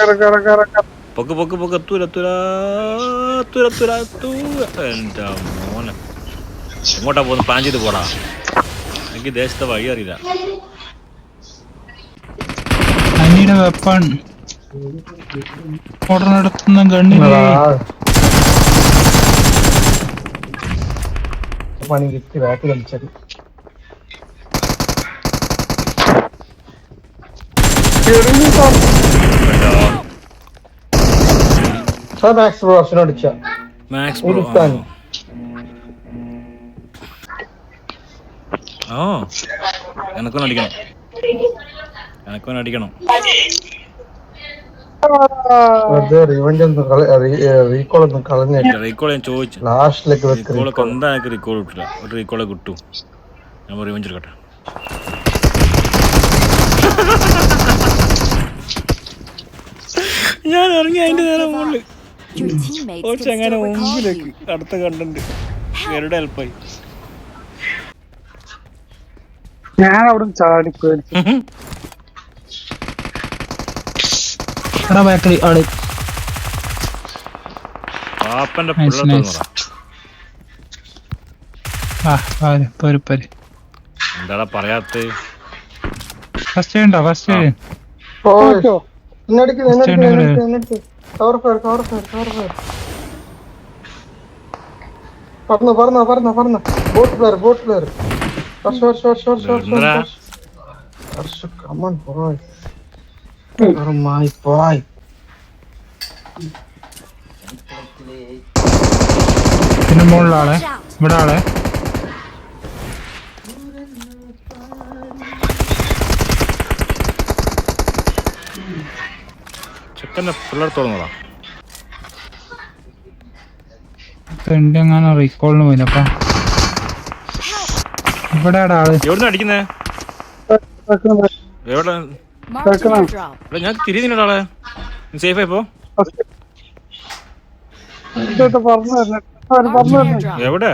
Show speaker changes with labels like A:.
A: പൊക്ക് പൊക്ക് പൊക്ക് തുര തുര തുര തുര തുര. എൻ്റെ മോനെ എങ്ങോട്ടാ പോകുന്നു? പ്ലാൻ ചെയ്ത് പോടാ. എനിക്ക് ദേശത്തെ വഴി അറിയില്ല.
B: അനിയുടെ വെപ്പൺ ഓർഡറിനടുത്തുന്ന ഗണ്ണില്
C: പണി കിട്ടി ബാക്ക് കളിച്ചത്. മാക്സ് ബ്രോ അടിച്ച
A: മാക്സ് ബ്രോ ആ എനക്കൊന്ന് അടിക്കണം, എനക്കൊന്ന് അടിക്കണം.
C: റീകോൾ ഒന്നും കളഞ്ഞില്ല.
A: റീകോൾ ഞാൻ ചോദിച്ചു,
C: ലാസ്റ്റിലേക്ക്
A: എന്താ എനിക്ക് റീകോൾ കിട്ടില്ല. ഒരു റീകോളെ കിട്ടൂ. ഞാൻ റിവെഞ്ച് എടുക്കട്ടെ. ഞാൻ ഇറങ്ങി അതിന്റെ നേരെ മുകളിൽ അങ്ങനെ മുമ്പിലേക്ക് അടുത്ത കണ്ടന്റ് വേരുടെ ഹെൽപ്പായി.
D: ഞാൻ അവിടെ ചാടിപ്പോയി.
A: പാപ്പന്റെ എന്താടാ പറയാത്ത?
B: ഫസ്റ്റ് ഉണ്ടോ? First
C: boat player come on boy. Oh my boy.
B: പിന്നെ മുകളിലാളെ, ഇവിടെ ആളെ.
A: ചെക്കൻ്റെ പിള്ളേർ തോന്നുന്നതാ.
B: എങ്ങനെ റീകോളിന് പോയിനപ്പാ. ഇവിടെ ആള്
A: എവിടുന്ന് അടിക്കുന്നേ? എവിടെ? ഞാൻ തിരിഞ്ഞാളെ സേഫ് ആയിപ്പോ. എവിടെ?